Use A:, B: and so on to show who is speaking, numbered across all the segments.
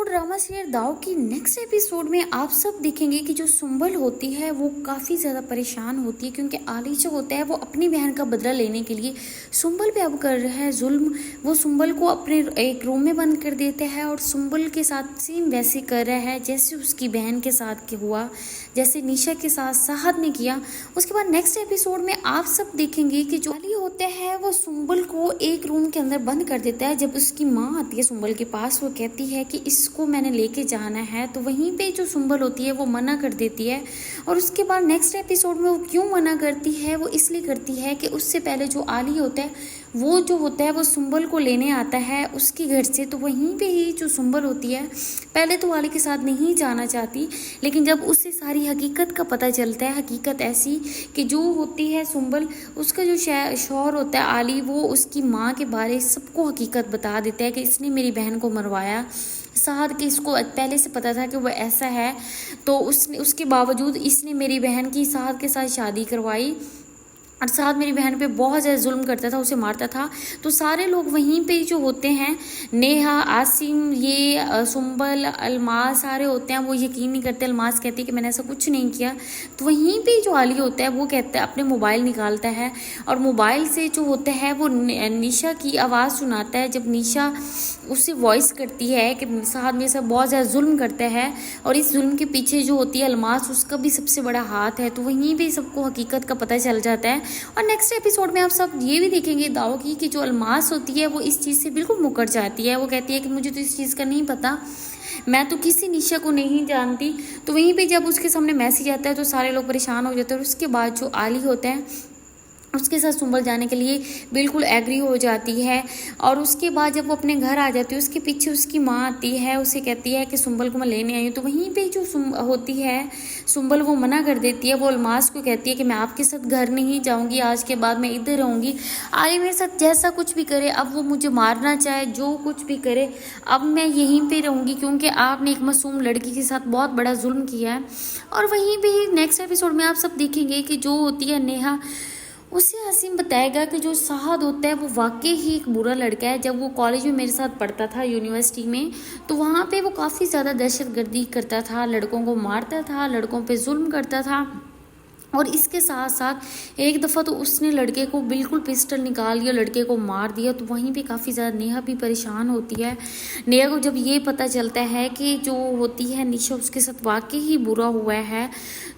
A: तो drama serial दाव की नेक्स्ट एपिसोड में आप सब देखेंगे कि जो सुंबल होती है वो काफ़ी ज़्यादा परेशान होती है, क्योंकि आली जो होता है वो अपनी बहन का बदला लेने के लिए सुंबल पे अब कर रहा है जुल्म। वो सुंबल को अपने एक रूम में बंद कर देता है और सुंबल के साथ सेम वैसे कर रहा है जैसे उसकी बहन के साथ के हुआ, जैसे निशा के साथ साहद ने किया। उसके बाद नेक्स्ट एपिसोड में आप सब देखेंगे कि जो आली होता है वो सुंबल को एक रूम के अंदर बंद कर देता है। जब उसकी माँ आती है सुंबल के पास, वो कहती है कि इसको मैंने लेके जाना है, तो वहीं पे जो सुंबल होती है वो मना कर देती है। और उसके बाद नेक्स्ट एपिसोड में वो क्यों मना करती है, वो इसलिए करती है कि उससे पहले जो आली होता है वो जो होता है वो सुंबल को लेने आता है उसके घर से। तो वहीं पे ही जो सुंबल होती है पहले तो आली के साथ नहीं जाना चाहती, लेकिन जब उससे सारी हकीकत का पता चलता है, हकीकत ऐसी कि जो होती है सुंबल, उसका जो शौहर होता है आली, वो उसकी माँ के बारे सबको हकीकत बता देता है कि इसने मेरी बहन को मरवाया। साहद के इसको पहले से पता था कि वो ऐसा है, तो उसके बावजूद इसने मेरी बहन की साहद के साथ शादी करवाई और साहद मेरी बहन पे बहुत ज़्यादा जुल्म करता था, उसे मारता था। तो सारे लोग वहीं पे जो होते हैं, नेहा, आसिम, ये सुंबल, अलमास, सारे होते हैं, वो यकीन नहीं करते। अलमास कहती है कि मैंने ऐसा कुछ नहीं किया। तो वहीं पे जो आली होता है वो कहता है, अपने मोबाइल निकालता है और मोबाइल से जो होता है वो निशा की आवाज़ सुनाता है। जब निशा उससे वॉइस करती है कि साहद मेरे साथ बहुत ज़्यादा जुल्म करता है और इस जुल्म के पीछे जो होती है अलमास, उसका भी सबसे बड़ा हाथ है। तो वहीं पे सबको हकीकत का पता चल जाता है। और नेक्स्ट एपिसोड में आप सब ये भी देखेंगे दाव की कि जो अलमास होती है वो इस चीज़ से बिल्कुल मुकर जाती है। वो कहती है कि मुझे तो इस चीज़ का नहीं पता, मैं तो किसी निशा को नहीं जानती। तो वहीं पे जब उसके सामने मैसेज आता है तो सारे लोग परेशान हो जाते हैं। और उसके बाद जो आली होता है उसके साथ सुंबल जाने के लिए बिल्कुल एग्री हो जाती है। और उसके बाद जब वो अपने घर आ जाती है, उसके पीछे उसकी माँ आती है, उसे कहती है कि सुंबल को मैं लेने आई हूँ। तो वहीं पे जो होती है सुंबल, वो मना कर देती है। वो अलमास को कहती है कि मैं आपके साथ घर नहीं जाऊँगी, आज के बाद मैं इधर रहूँगी। आली मेरे साथ जैसा कुछ भी करे, अब वो मुझे मारना चाहे, जो कुछ भी करे, अब मैं यहीं पर रहूँगी, क्योंकि आपने एक मासूम लड़की के साथ बहुत बड़ा जुल्म किया है। और वहीं पर ही नेक्स्ट एपिसोड में आप सब देखेंगे कि जो होती है नेहा, उसे आसिम बताएगा कि जो साहद होता है वो वाकई ही एक बुरा लड़का है। जब वो कॉलेज में मेरे साथ पढ़ता था, यूनिवर्सिटी में, तो वहाँ पे वो काफ़ी ज़्यादा दहशतगर्दी करता था, लड़कों को मारता था, लड़कों पे जुल्म करता था। और इसके साथ साथ एक दफ़ा तो उसने लड़के को बिल्कुल पिस्टल निकाल दिया, लड़के को मार दिया। तो वहीं पे काफ़ी ज़्यादा नेहा भी परेशान होती है। नेहा को जब ये पता चलता है कि जो होती है निशा, उसके साथ वाकई ही बुरा हुआ है,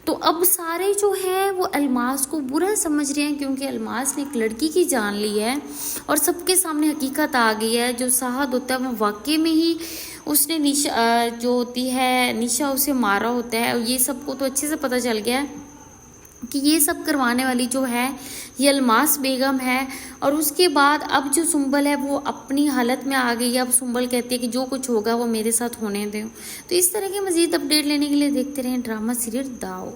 A: तो अब सारे जो हैं वो अलमास को बुरा समझ रहे हैं, क्योंकि अलमास ने एक लड़की की जान ली है और सबके सामने हकीकत आ गई है। जो साहद होता है वो वाकई में ही उसने निशा जो होती है निशा, उसे मारा होता है। और ये सबको तो अच्छे से पता चल गया है कि ये सब करवाने वाली जो है ये अलमास बेगम है। और उसके बाद अब जो सुंबल है वो अपनी हालत में आ गई है। अब सुंबल कहती है कि जो कुछ होगा वो मेरे साथ होने दें। तो इस तरह के मज़ीद अपडेट लेने के लिए देखते रहें ड्रामा सीरियल दाव।